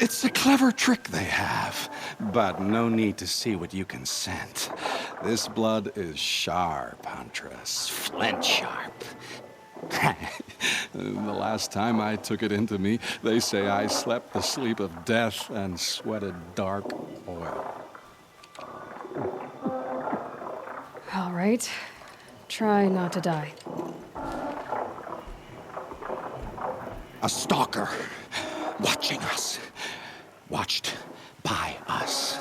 It's a clever trick they have, but no need to see what you can scent. This blood is sharp, Huntress, flint sharp. The last time I took it into me, they say I slept the sleep of death and sweated dark oil. All right. Try not to die. A stalker, watching us, watched by us.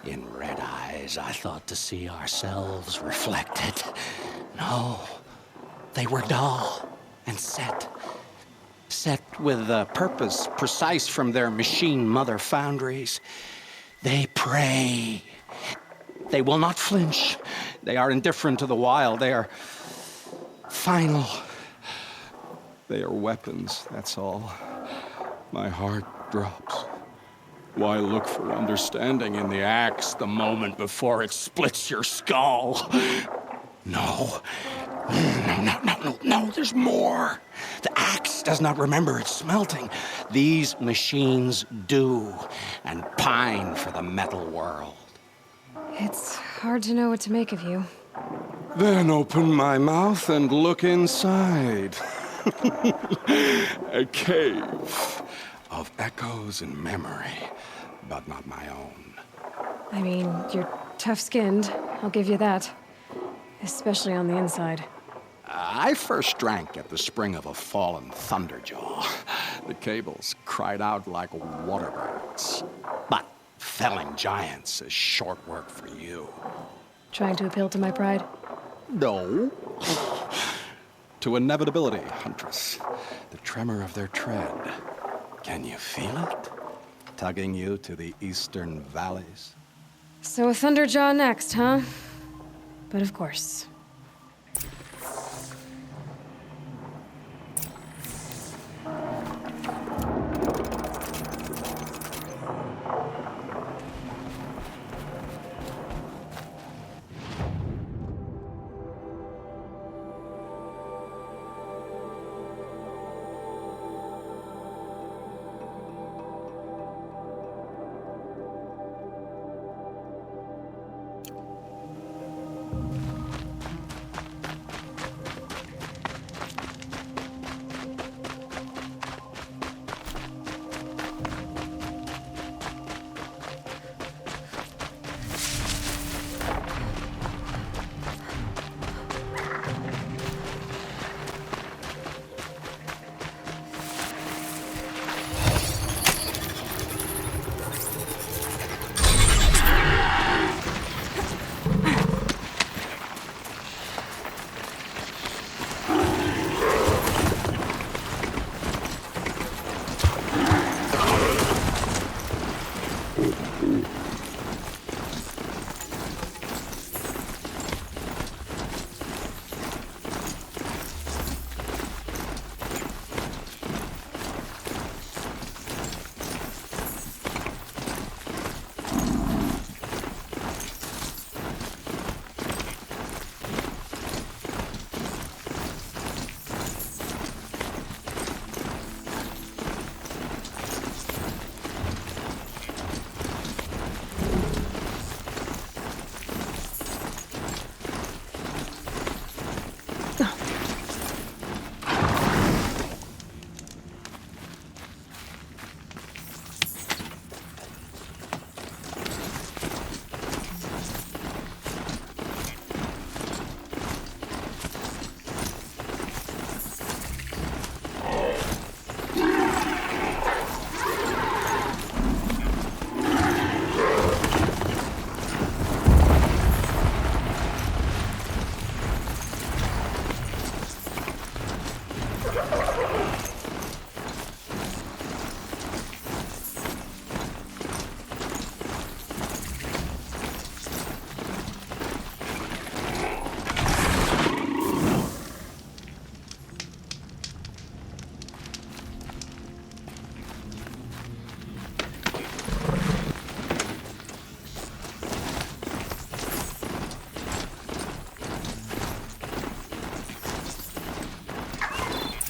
In red eyes, I thought to see ourselves reflected. No, they were dull and set with a purpose precise from their machine mother foundries. They prey. They will not flinch. They are indifferent to the wild. They are final. They are weapons, that's all. My heart drops. Why look for understanding in the axe the moment before it splits your skull? No, there's more. The axe does not remember its smelting. These machines do, and pine for the metal world. It's hard to know what to make of you. Then open my mouth and look inside. A cave of echoes and memory, but not my own. I mean, you're tough-skinned, I'll give you that. Especially on the inside. I first drank at the spring of a fallen thunderjaw. The cables cried out like waterbirds. But felling giants is short work for you. Trying to appeal to my pride? No. To inevitability, Huntress. The tremor of their tread. Can you feel it? Tugging you to the eastern valleys? So a Thunderjaw next, huh? But of course.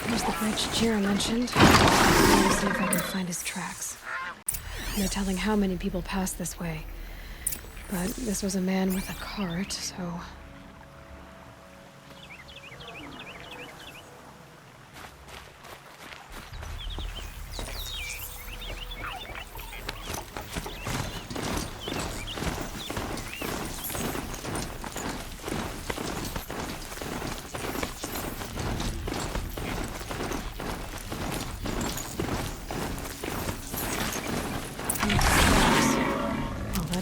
There's the bridge Jira mentioned. Let me see if I can find his tracks. No telling how many people pass this way. But this was a man with a cart, so...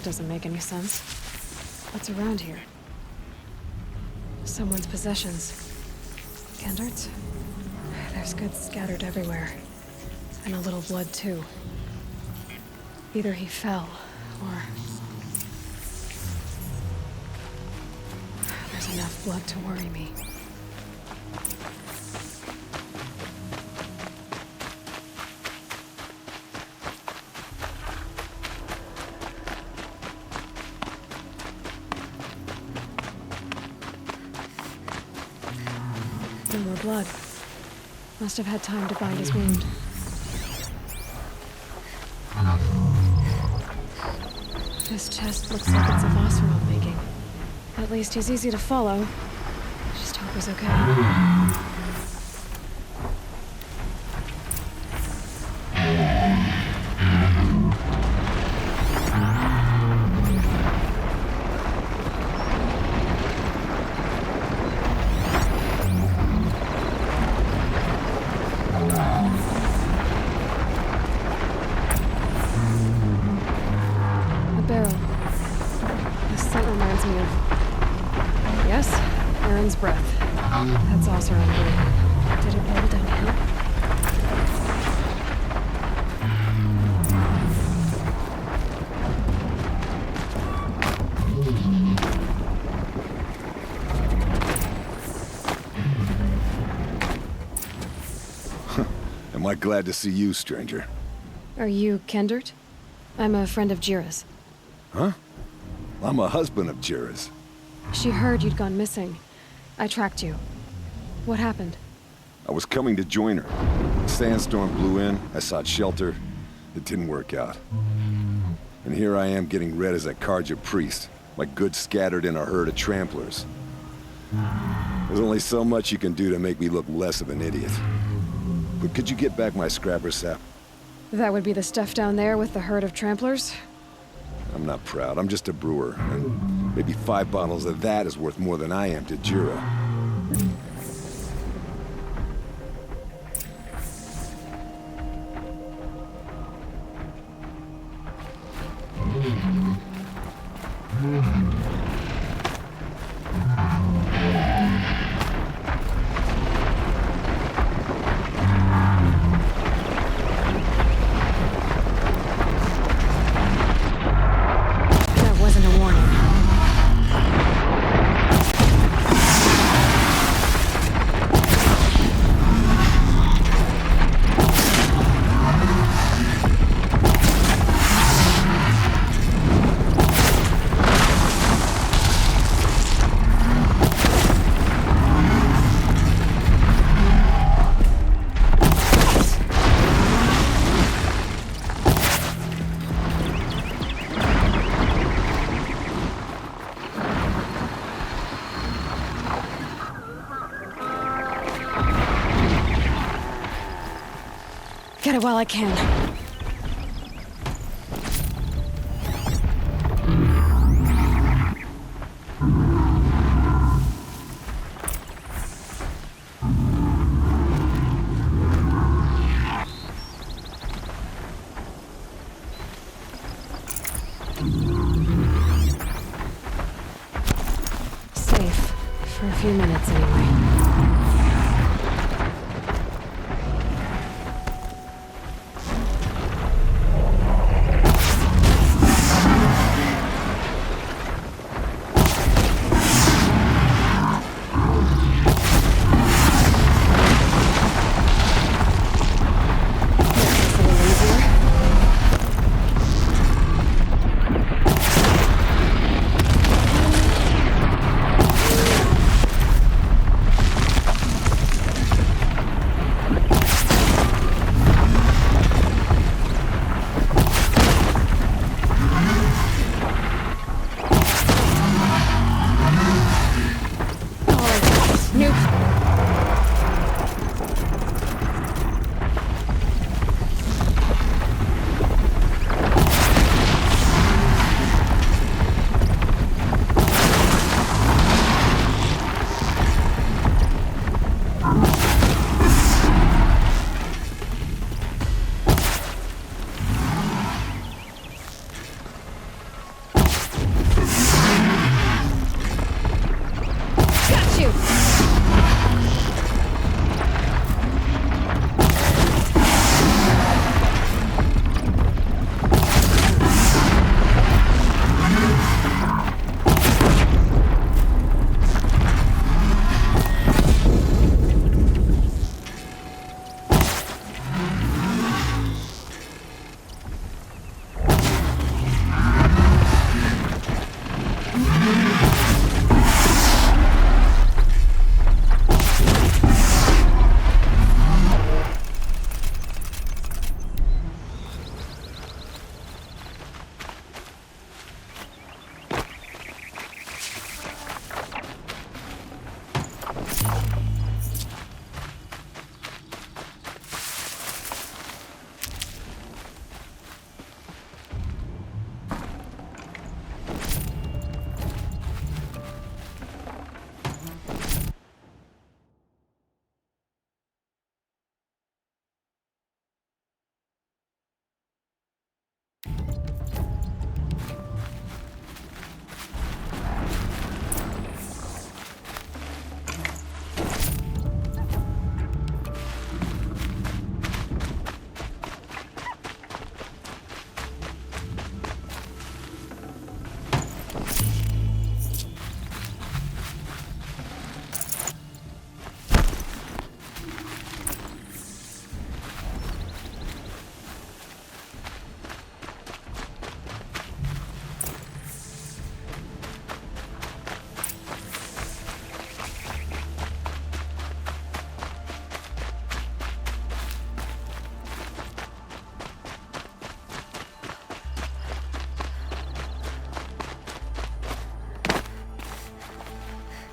Doesn't make any sense. What's around here? Someone's possessions. Gendart's? There's goods scattered everywhere. And a little blood, too. Either he fell, or... There's enough blood to worry me. No more blood. Must have had time to bind his wound. This chest looks like it's of Oseram making. At least he's easy to follow. Just hope he's okay. Breath. That's Oseram blue. Did it roll down here? Am I glad to see you, stranger? Are you Kendart? I'm a friend of Jira's. Huh? I'm a husband of Jira's. She heard you'd gone missing. I tracked you. What happened? I was coming to join her. A sandstorm blew in, I sought shelter. It didn't work out. And here I am getting read as a Karja priest, my goods scattered in a herd of tramplers. There's only so much you can do to make me look less of an idiot. But could you get back my scrapper sap? That would be the stuff down there with the herd of tramplers? I'm not proud, I'm just a brewer, and maybe 5 bottles of that is worth more than I am to Jira. Get it while I can. Safe. For a few minutes, anyway.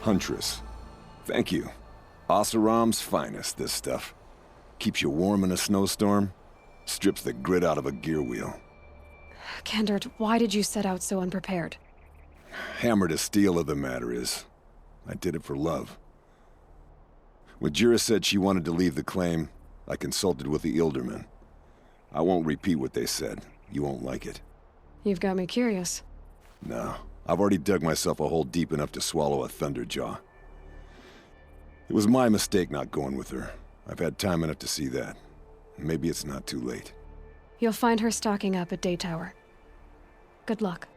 Huntress. Thank you. Oseram's finest, this stuff. Keeps you warm in a snowstorm, strips the grit out of a gear wheel. Kendert, why did you set out so unprepared? Hammer to steel of the matter is, I did it for love. When Jira said she wanted to leave the claim, I consulted with the Ilderman. I won't repeat what they said. You won't like it. You've got me curious. No, I've already dug myself a hole deep enough to swallow a thunderjaw. It was my mistake not going with her. I've had time enough to see that. Maybe it's not too late. You'll find her stocking up at Day Tower. Good luck.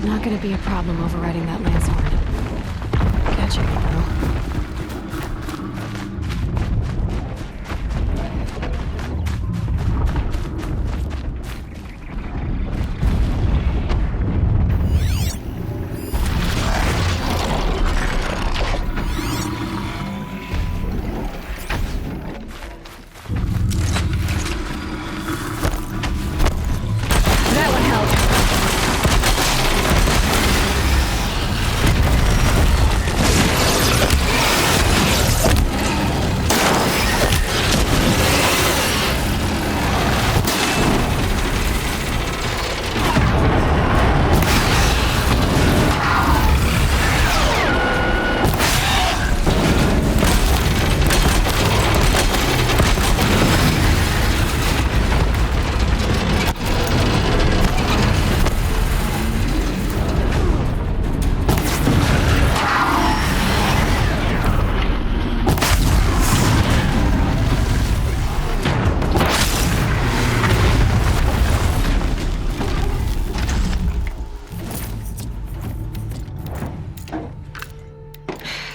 Not gonna be a problem overriding that lance horn. Catching it, though. That would help.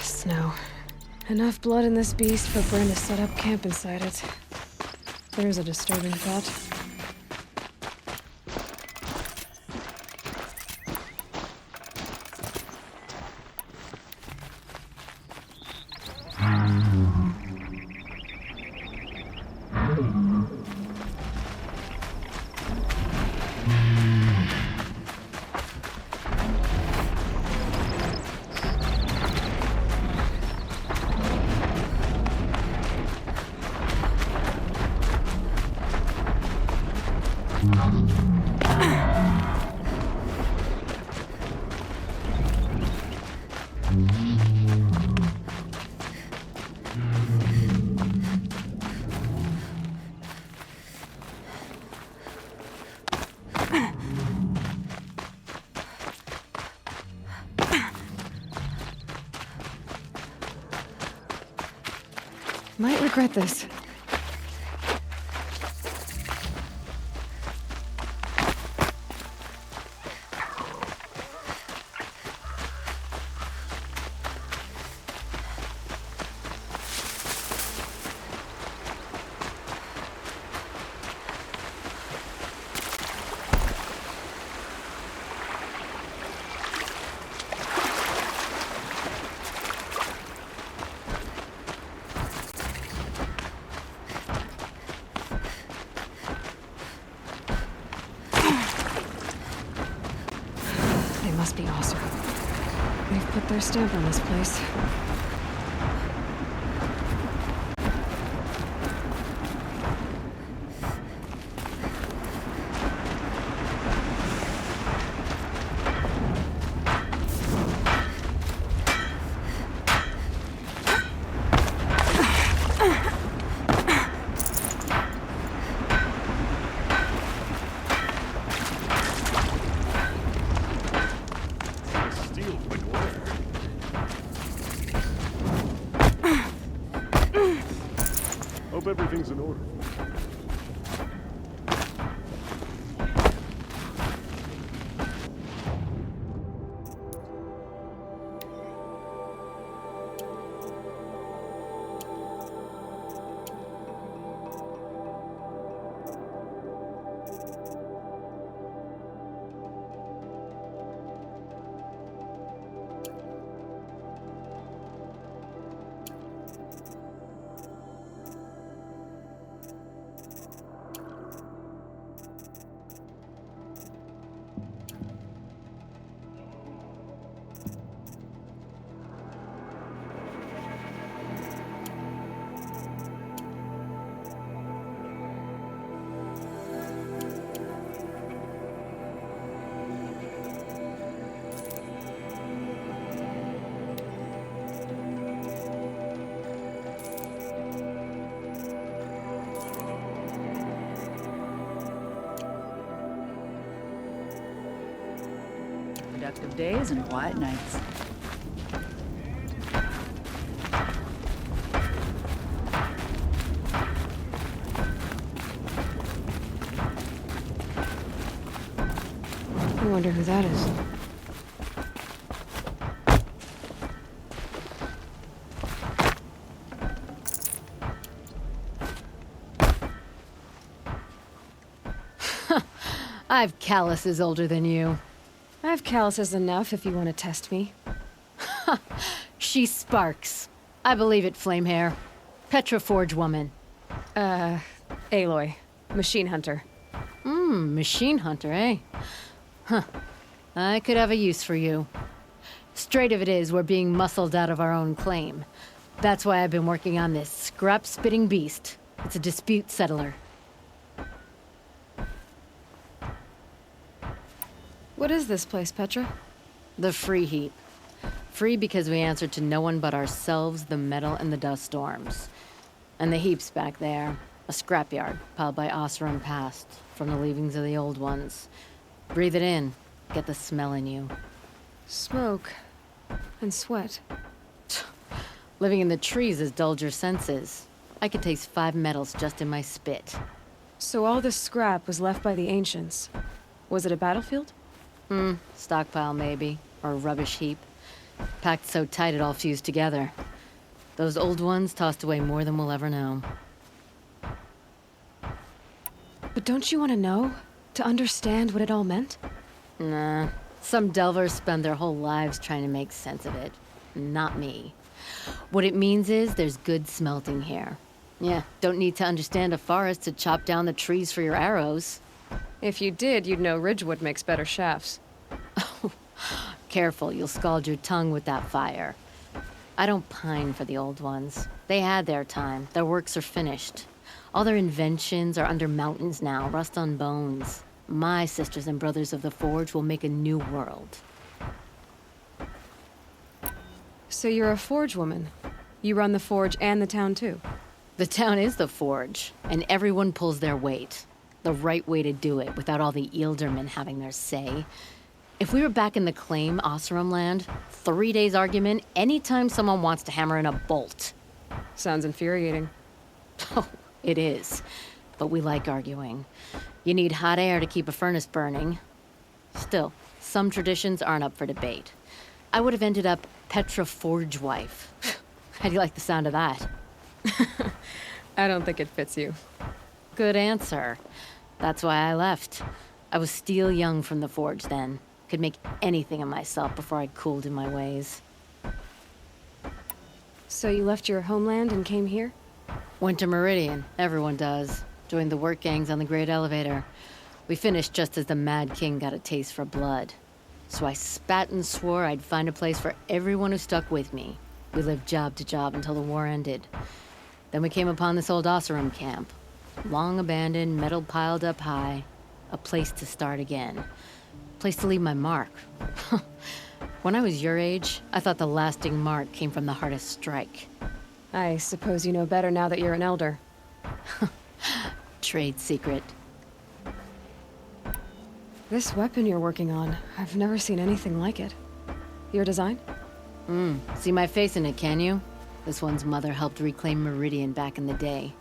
Snow. Enough blood in this beast for Bryn to set up camp inside it. There's a disturbing thought. Might regret this. Must be Oseram. They've put their stamp on this place. everything's in order. Productive days and quiet nights. I wonder who that is. I've calluses older than you. I have calluses enough if you want to test me. She sparks. I believe it, Flamehair. Petra Forge woman. Aloy. Machine hunter. Machine hunter, eh? Huh. I could have a use for you. Straight of it is, we're being muscled out of our own claim. That's why I've been working on this scrap-spitting beast. It's a dispute settler. What is this place, Petra? The free heap. Free because we answer to no one but ourselves, the metal, and the dust storms. And the heap's back there. A scrapyard, piled by Oseram past, from the leavings of the old ones. Breathe it in. Get the smell in you. Smoke. And sweat. Living in the trees has dulled your senses. I could taste 5 metals just in my spit. So all this scrap was left by the ancients. Was it a battlefield? Stockpile maybe, or a rubbish heap. Packed so tight it all fused together. Those old ones tossed away more than we'll ever know. But don't you want to know? To understand what it all meant? Nah. Some delvers spend their whole lives trying to make sense of it. Not me. What it means is there's good smelting here. Yeah, don't need to understand a forest to chop down the trees for your arrows. If you did, you'd know Ridgewood makes better shafts. Careful, you'll scald your tongue with that fire. I don't pine for the old ones. They had their time. Their works are finished. All their inventions are under mountains now, rust on bones. My sisters and brothers of the Forge will make a new world. So you're a Forge woman. You run the Forge and the town too. The town is the Forge, and everyone pulls their weight. The right way to do it, without all the Eildermen having their say. If we were back in the claim Oseram land, 3 days argument anytime someone wants to hammer in a bolt. Sounds infuriating. Oh, it is. But we like arguing. You need hot air to keep a furnace burning. Still, some traditions aren't up for debate. I would have ended up Petra Forge wife. How do you like the sound of that? I don't think it fits you. Good answer. That's why I left. I was steel young from the Forge then. Could make anything of myself before I cooled in my ways. So you left your homeland and came here? Went to Meridian. Everyone does. Joined the work gangs on the Great Elevator. We finished just as the Mad King got a taste for blood. So I spat and swore I'd find a place for everyone who stuck with me. We lived job to job until the war ended. Then we came upon this old Oseram camp. Long abandoned, metal piled up high. A place to start again. Place to leave my mark. When I was your age, I thought the lasting mark came from the hardest strike. I suppose you know better now that you're an elder. Trade secret. This weapon you're working on, I've never seen anything like it. Your design? See my face in it, can you? This one's mother helped reclaim Meridian back in the day.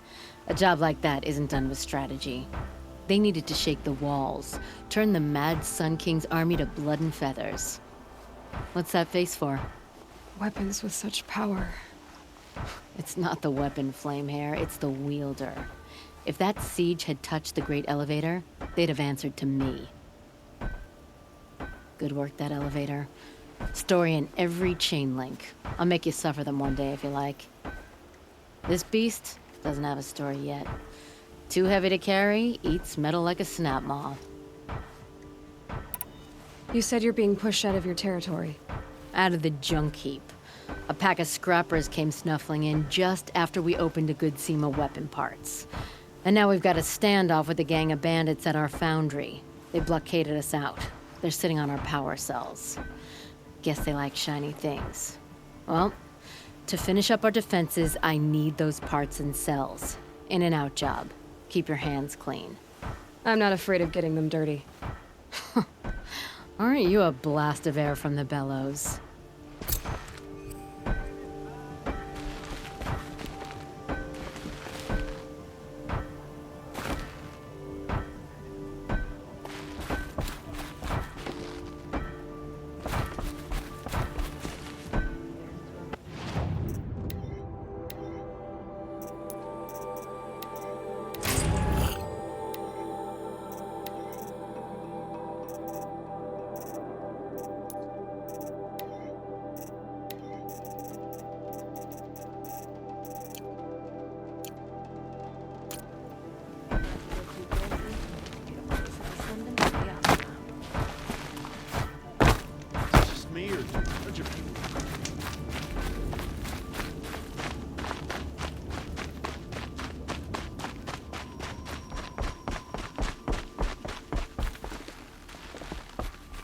A job like that isn't done with strategy. They needed to shake the walls, turn the mad Sun King's army to blood and feathers. What's that face for? Weapons with such power. It's not the weapon, Flamehair, it's the wielder. If that siege had touched the Great Elevator, they'd have answered to me. Good work, that elevator. Story in every chain link. I'll make you suffer them one day if you like. This beast doesn't have a story yet. Too heavy to carry, eats metal like a snap moth. You said you're being pushed out of your territory. Out of the junk heap. A pack of scrappers came snuffling in just after we opened a good seam of weapon parts. And now we've got a standoff with a gang of bandits at our foundry. They blockaded us out. They're sitting on our power cells. Guess they like shiny things. Well, to finish up our defenses, I need those parts and cells. In and out job. Keep your hands clean. I'm not afraid of getting them dirty. Aren't you a blast of air from the bellows?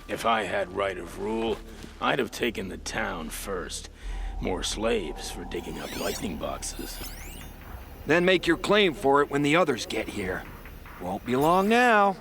If I had right of rule, I'd have taken the town first. More slaves for digging up lightning boxes. Then make your claim for it when the others get here. Won't be long now.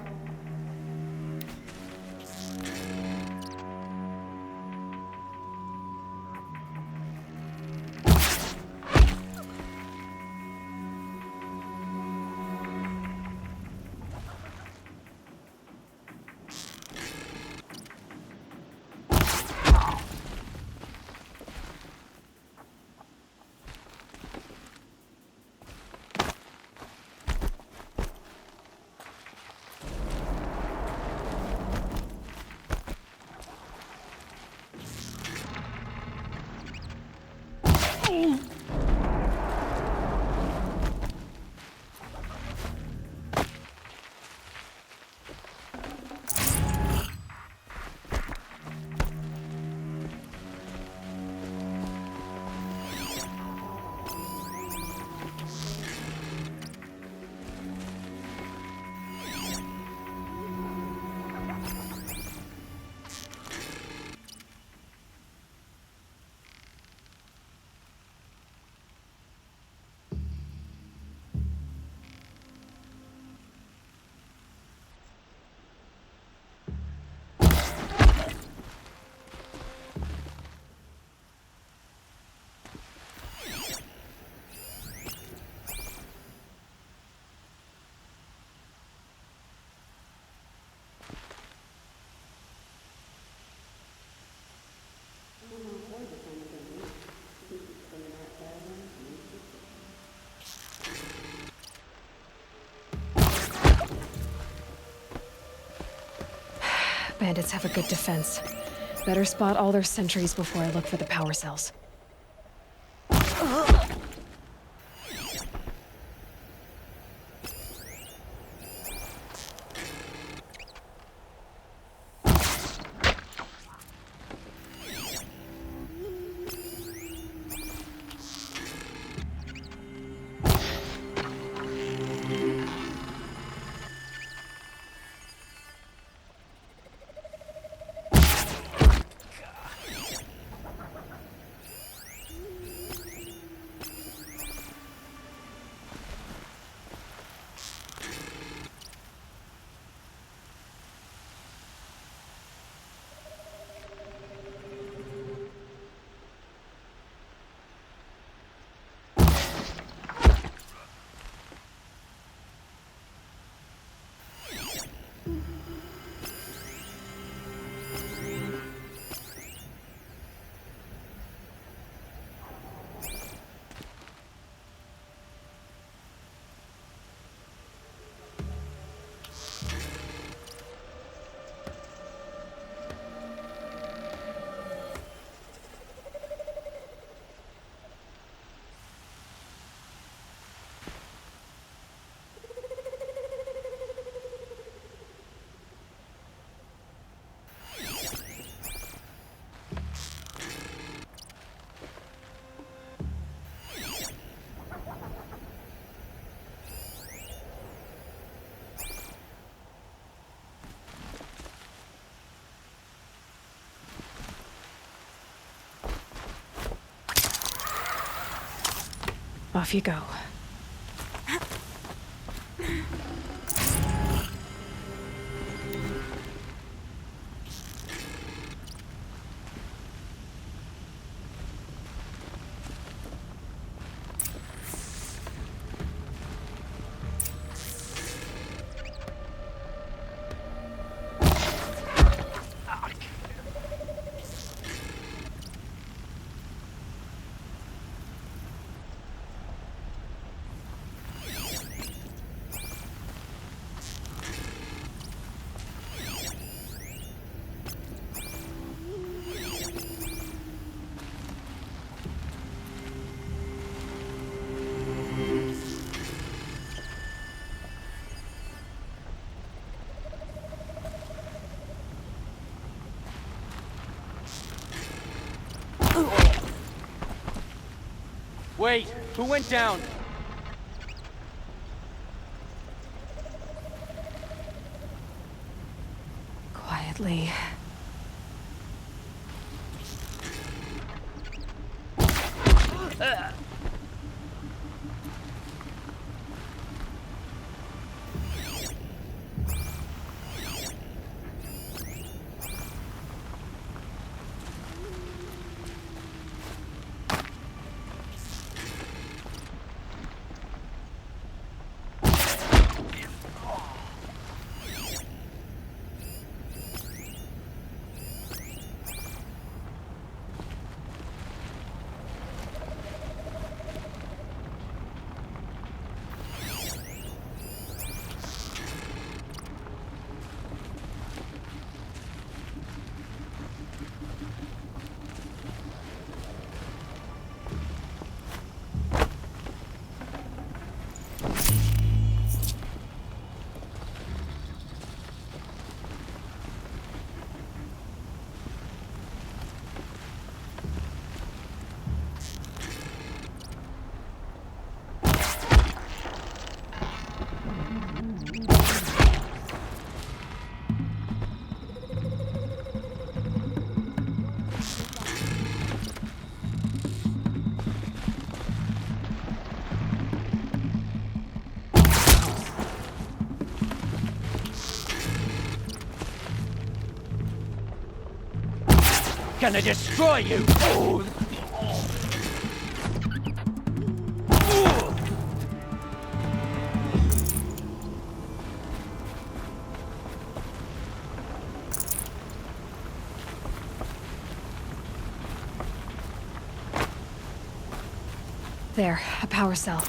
Bandits have a good defense. Better spot all their sentries before I look for the power cells. Off you go. Wait, who went down? Quietly. Gonna destroy you! There, a power cell.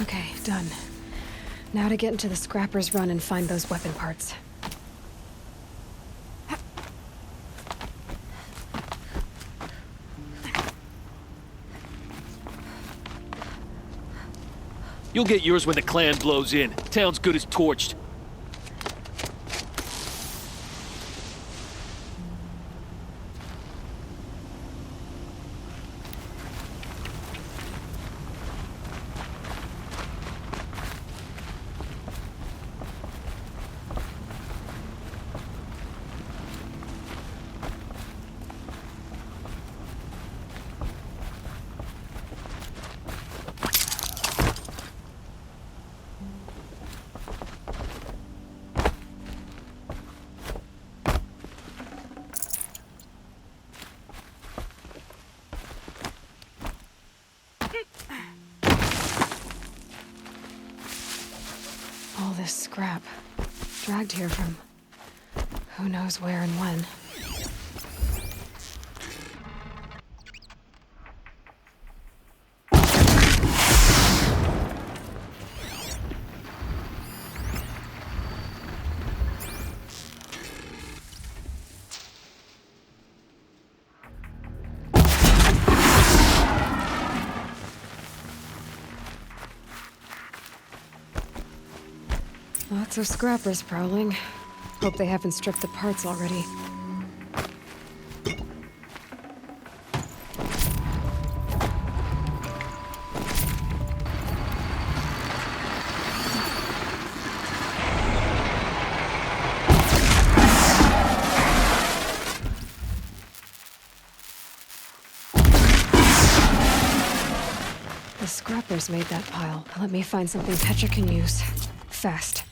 Okay, done. Now to get into the Scrapper's Run and find those weapon parts. You'll get yours when the clan blows in. Town's good as torched. All this scrap. Dragged here from who knows where and when. Lots of scrappers prowling. Hope they haven't stripped the parts already. The scrappers made that pile. Let me find something Petra can use. Fast.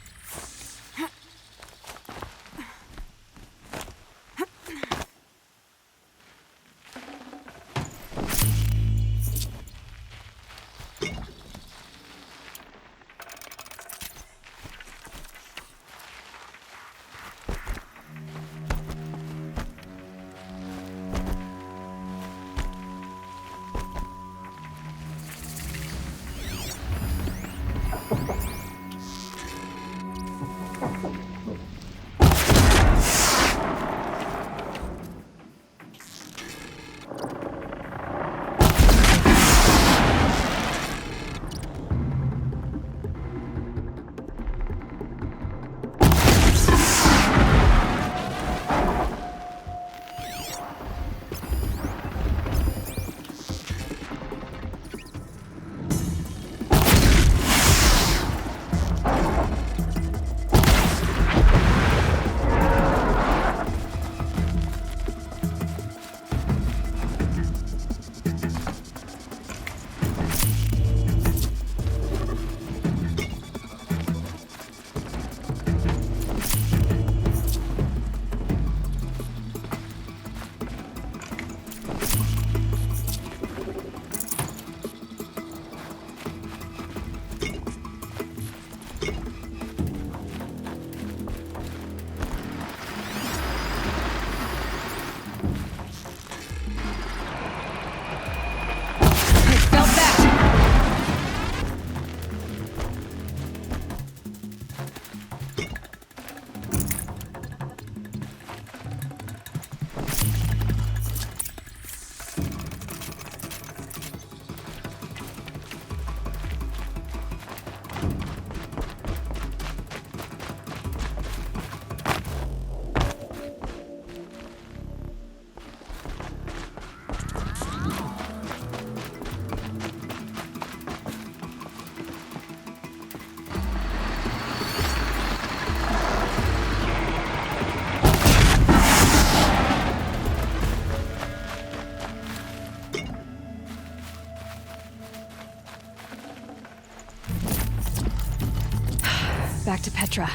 Back to Petra.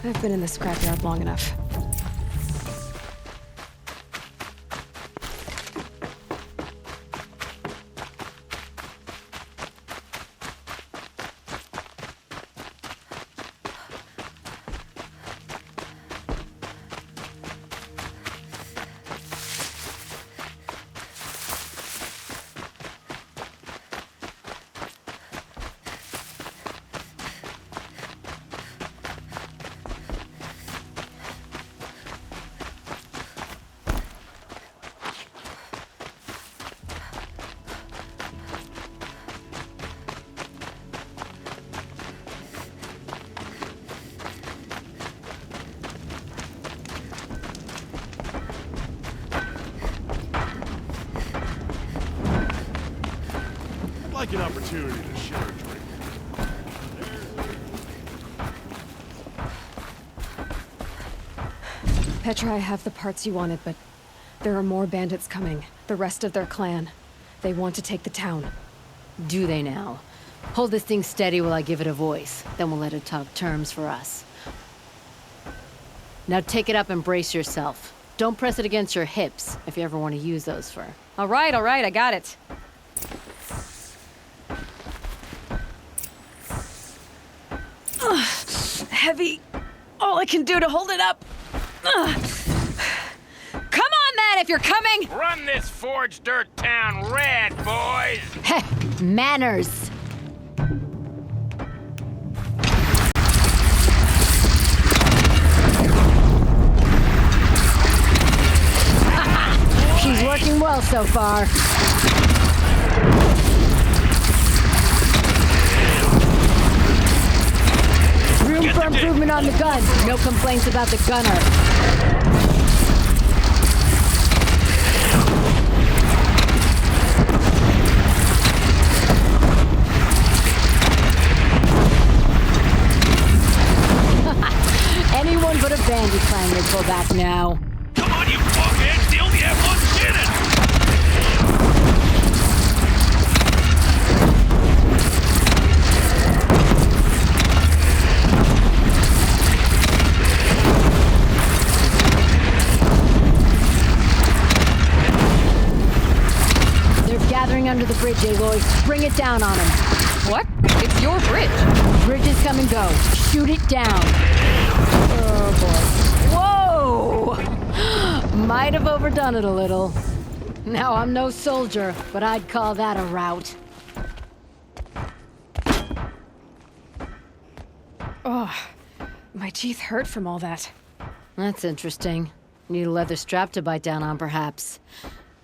I've been in the scrapyard long enough. Like an opportunity to share a drink. Petra, I have the parts you wanted, but there are more bandits coming. The rest of their clan. They want to take the town. Do they now? Hold this thing steady while I give it a voice. Then we'll let it talk terms for us. Now take it up and brace yourself. Don't press it against your hips if you ever want to use those for... All right, I got it. Heavy. All I can do to hold it up. Come on, then, if you're coming! Run this forged dirt town red, boys! Heh, manners! She's working well so far. Room for on the gun. No complaints about the gunner. Anyone but a bandit clan would pull back now. Come on, you fuckheads! They only have one cannon! They're gathering under the bridge, Aloy. Bring it down on them. What? It's your bridge. Bridges come and go. Shoot it down. Oh, boy. Whoa! Might have overdone it a little. Now, I'm no soldier, but I'd call that a rout. Oh, my teeth hurt from all that. That's interesting. Need a leather strap to bite down on, perhaps.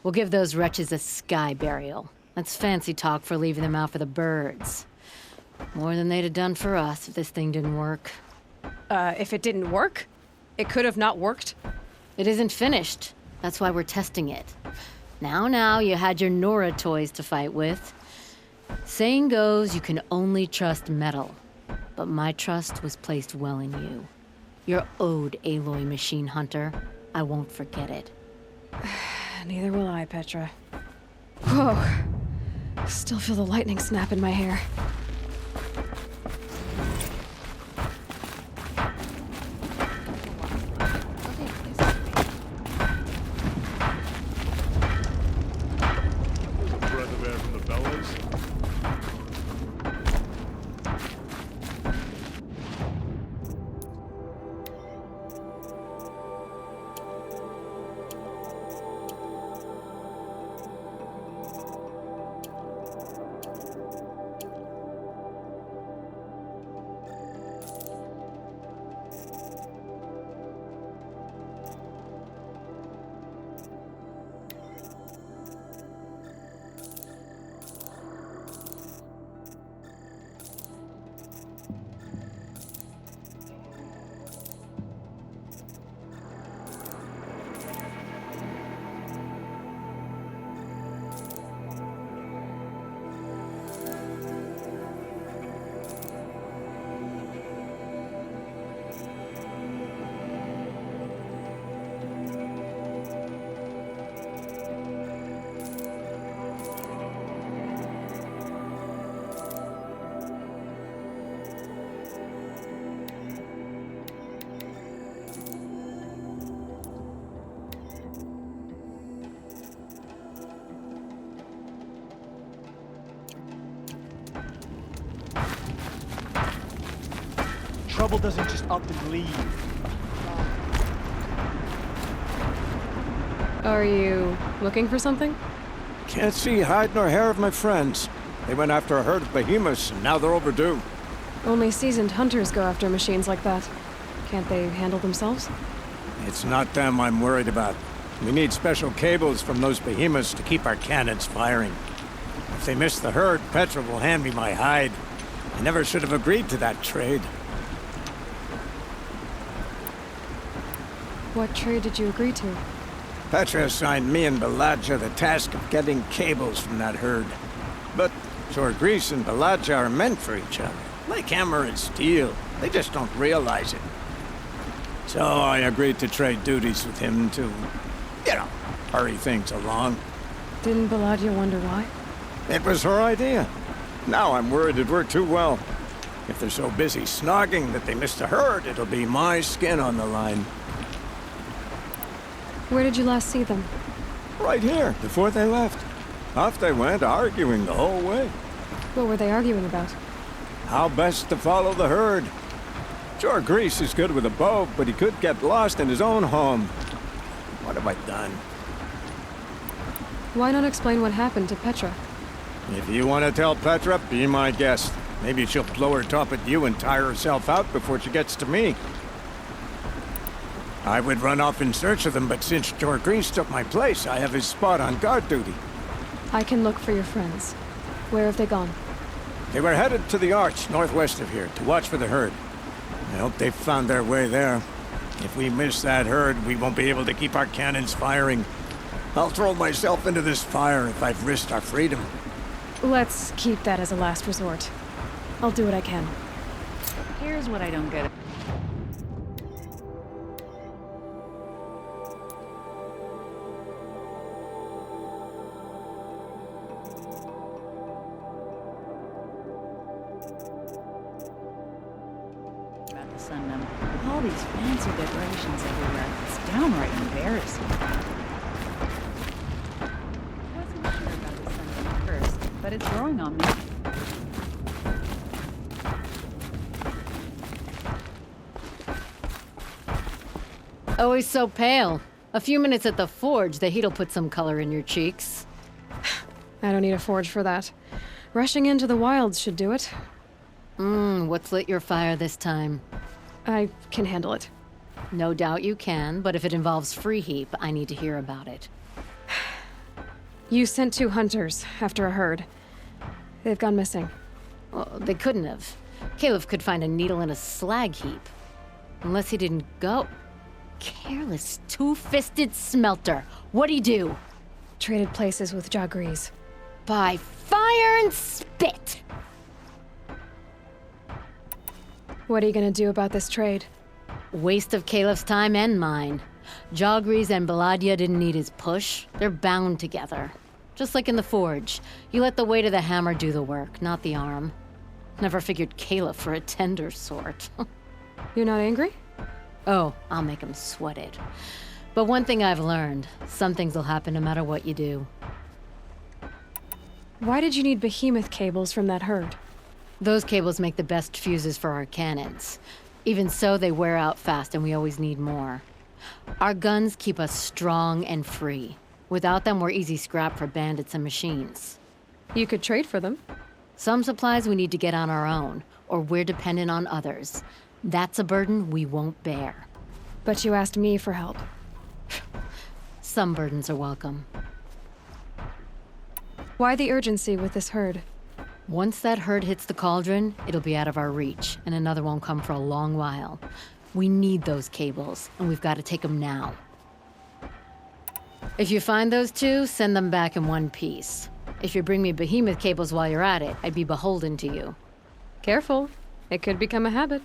We'll give those wretches a sky burial. That's fancy talk for leaving them out for the birds. More than they'd have done for us if this thing didn't work. If it didn't work? It could have not worked? It isn't finished. That's why we're testing it. Now, you had your Nora toys to fight with. Saying goes, you can only trust metal. But my trust was placed well in you. You're owed, Aloy Machine Hunter. I won't forget it. Neither will I, Petra. Whoa. Still feel the lightning snap in my hair. Breath of air from the bellows. Trouble doesn't just up and leave. Are you looking for something? Can't see hide nor hair of my friends. They went after a herd of behemoths, and now they're overdue. Only seasoned hunters go after machines like that. Can't they handle themselves? It's not them I'm worried about. We need special cables from those behemoths to keep our cannons firing. If they miss the herd, Petra will hand me my hide. I never should have agreed to that trade. What trade did you agree to? Petra assigned me and Baladja the task of getting cables from that herd. But Jorgris and Baladja are meant for each other. Like hammer and steel. They just don't realize it. So I agreed to trade duties with him to, hurry things along. Didn't Baladja wonder why? It was her idea. Now I'm worried it worked too well. If they're so busy snogging that they miss the herd, it'll be my skin on the line. Where did you last see them? Right here, before they left. Off they went, arguing the whole way. What were they arguing about? How best to follow the herd. Jorgris is good with a bow, but he could get lost in his own home. What have I done? Why not explain what happened to Petra? If you want to tell Petra, be my guest. Maybe she'll blow her top at you and tire herself out before she gets to me. I would run off in search of them, but since Jorgris took my place, I have his spot on guard duty. I can look for your friends. Where have they gone? They were headed to the arch northwest of here to watch for the herd. I hope they found their way there. If we miss that herd, we won't be able to keep our cannons firing. I'll throw myself into this fire if I've risked our freedom. Let's keep that as a last resort. I'll do what I can. Here's what I don't get. About the Sundom. All these fancy decorations everywhere. It's downright embarrassing. I wasn't sure about the Sundom at first, but it's growing on me. Always so pale. A few minutes at the forge, the heat'll put some color in your cheeks. I don't need a forge for that. Rushing into the wilds should do it. What's lit your fire this time? I can handle it. No doubt you can, but if it involves Free Heap, I need to hear about it. You sent 2 hunters after a herd. They've gone missing. Well, they couldn't have. Caleb could find a needle in a slag heap. Unless he didn't go. Careless, two-fisted smelter. What'd he do? Traded places with Jagrees. By fire and spit! What are you gonna do about this trade? Waste of Caleb's time and mine. Jagrees and Baladia didn't need his push. They're bound together. Just like in the forge. You let the weight of the hammer do the work, not the arm. Never figured Caleb for a tender sort. You're not angry? Oh, I'll make him sweat it. But one thing I've learned, some things will happen no matter what you do. Why did you need behemoth cables from that herd? Those cables make the best fuses for our cannons. Even so, they wear out fast and we always need more. Our guns keep us strong and free. Without them, we're easy scrap for bandits and machines. You could trade for them. Some supplies we need to get on our own, or we're dependent on others. That's a burden we won't bear. But you asked me for help. Some burdens are welcome. Why the urgency with this herd? Once that herd hits the cauldron, it'll be out of our reach, and another won't come for a long while. We need those cables, and we've got to take them now. If you find those 2, send them back in one piece. If you bring me behemoth cables while you're at it, I'd be beholden to you. Careful. It could become a habit.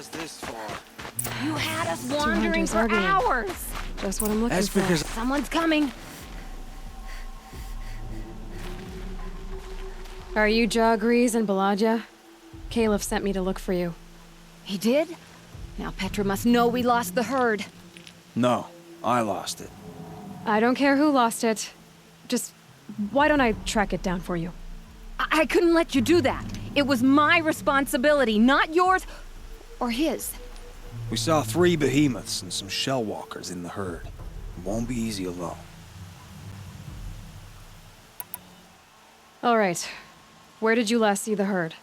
us this far. You had us Two wandering hunters for arguing. hours. Just what I'm looking for. because Someone's coming. Are you Ja Grease and Balaja? Caliph sent me to look for you. He did? Now Petra must know we lost the herd. No, I lost it. I don't care who lost it. Just, why don't I track it down for you? I couldn't let you do that. It was my responsibility, not yours or his. We saw 3 behemoths and some shell walkers in the herd. It won't be easy alone. All right. Where did you last see the herd?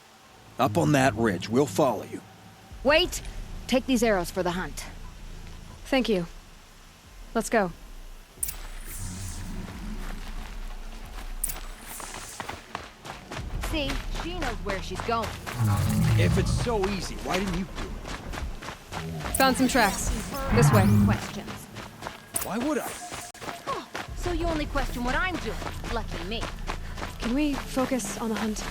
Up on that ridge. We'll follow you. Wait! Take these arrows for the hunt. Thank you. Let's go. See, she knows where she's going. If it's so easy, why didn't you do it? Found some tracks. This way. Questions. Why would I? Oh, so you only question what I'm doing. Lucky me. Can we focus on the hunt?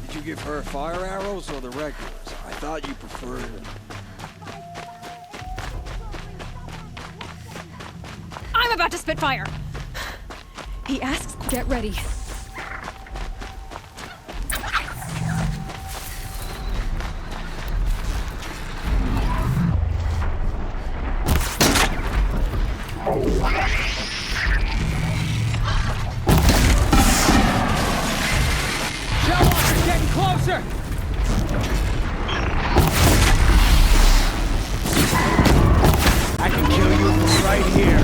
Did you give her fire arrows or the regulars? I thought you preferred... I'm about to spit fire! He asks, get ready. Shellwalker's getting closer! I can kill you from right here.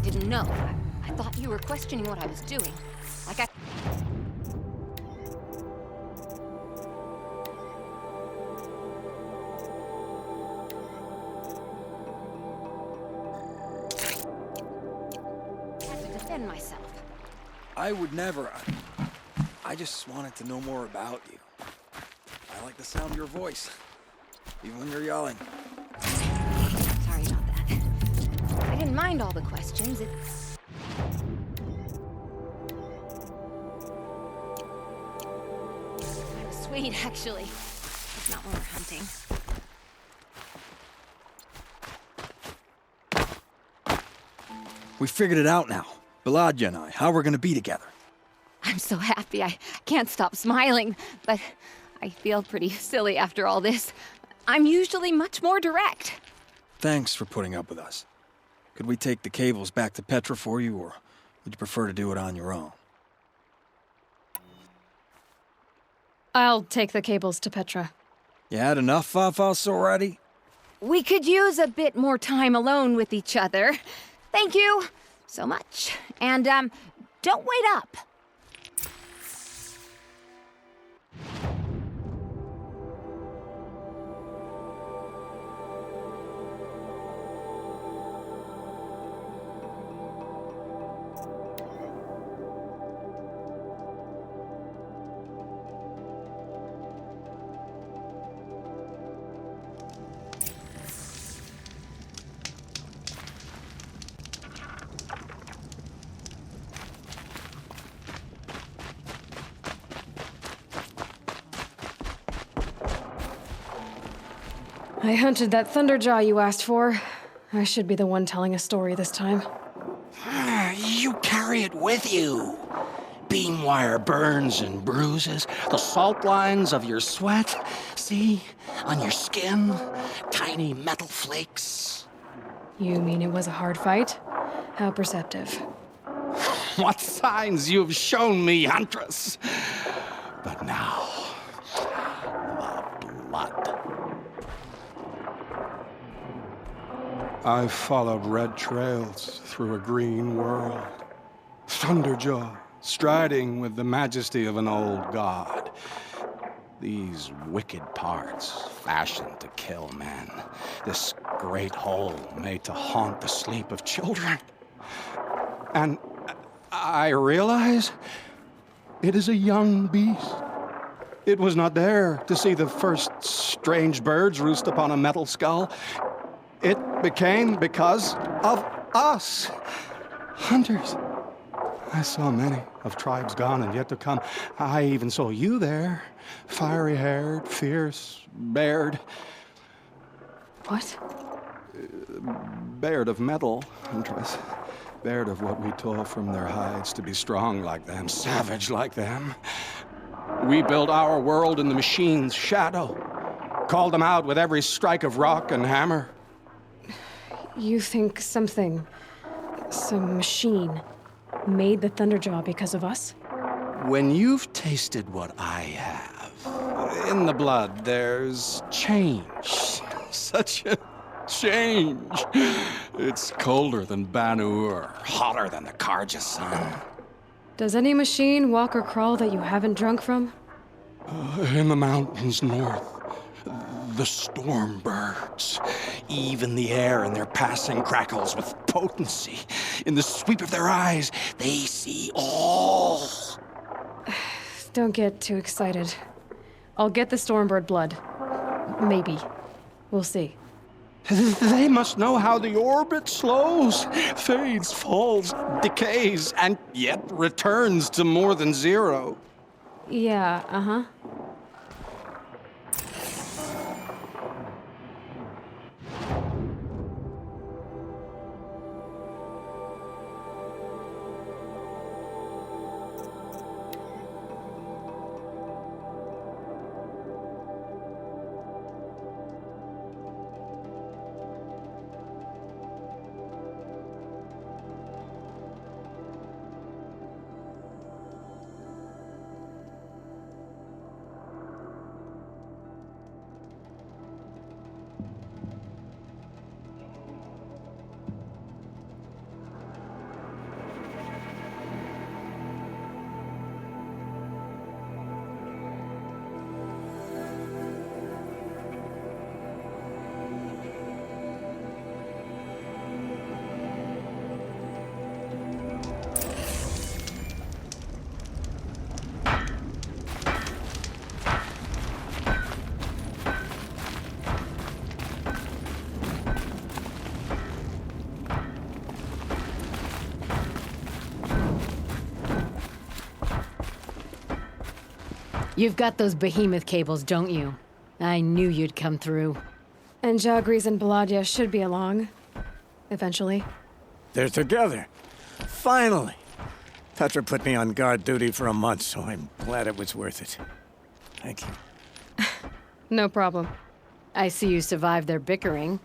didn't know. I thought you were questioning what I was doing. Like I... had to defend myself. I would never. I just wanted to know more about you. I like the sound of your voice, even when you're yelling. Sorry about that. I didn't mind all the questions. It's... kind of sweet, actually. It's not when we're hunting. We figured it out now. Balaja and I, how we're gonna be together. I'm so happy. I can't stop smiling, but I feel pretty silly after all this. I'm usually much more direct. Thanks for putting up with us. Could we take the cables back to Petra for you, or would you prefer to do it on your own? I'll take the cables to Petra. You had enough Fafas already? We could use a bit more time alone with each other. Thank you so much. And, don't wait up. I hunted that Thunderjaw you asked for. I should be the one telling a story this time. You carry it with you. Beam wire burns and bruises, the salt lines of your sweat. See? On your skin, tiny metal flakes. You mean it was a hard fight? How perceptive. What signs you've shown me, Huntress. But now, the blood. I've followed red trails through a green world. Thunderjaw, striding with the majesty of an old god. These wicked parts, fashioned to kill men. This great hole made to haunt the sleep of children. And I realize it is a young beast. It was not there to see the first strange birds roost upon a metal skull. It became because of us, hunters. I saw many of tribes gone and yet to come. I even saw you there, fiery-haired, fierce, bared. What? Bared of metal, Huntress. Bared of what we tore from their hides to be strong like them, savage like them. We built our world in the machine's shadow, called them out with every strike of rock and hammer. You think some machine, made the Thunderjaw because of us? When you've tasted what I have, in the blood there's change. Such a change. It's colder than Banu-Ur, hotter than the Karja sun. Does any machine walk or crawl that you haven't drunk from? In the mountains north, the storm birds. Even the air in their passing crackles with potency. In the sweep of their eyes, they see all. Don't get too excited. I'll get the Stormbird blood. Maybe. We'll see. They must know how the orbit slows, fades, falls, decays, and yet returns to more than zero. Yeah, uh-huh. You've got those behemoth cables, don't you? I knew you'd come through. And Jagris and Baladia should be along. Eventually. They're together. Finally! Petra put me on guard duty for a month, so I'm glad it was worth it. Thank you. No problem. I see you survived their bickering.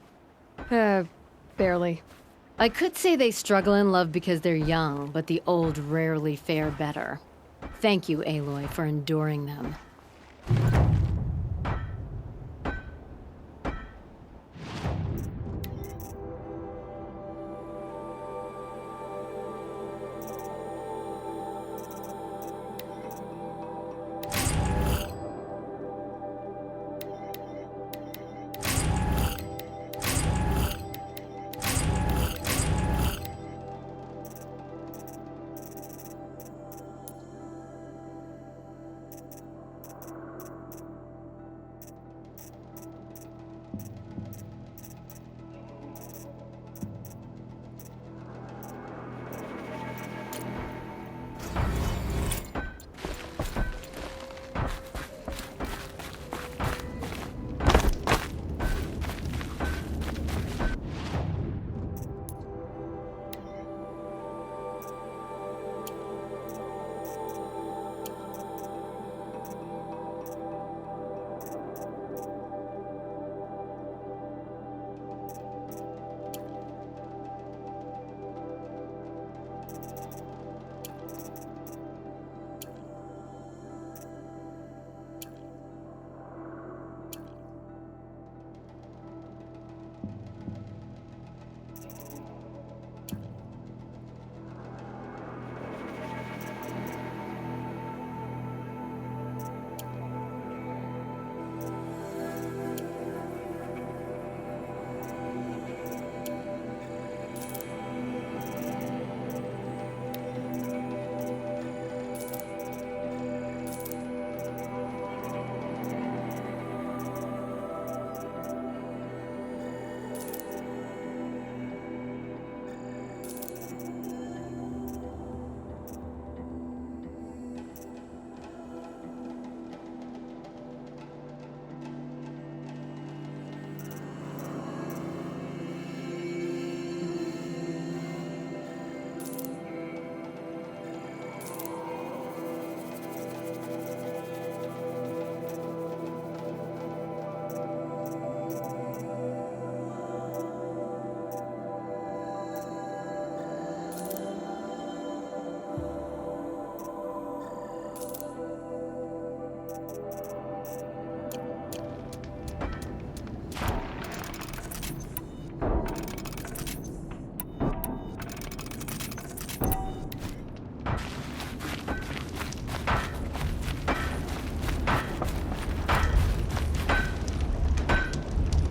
Barely. I could say they struggle in love because they're young, but the old rarely fare better. Thank you, Aloy, for enduring them.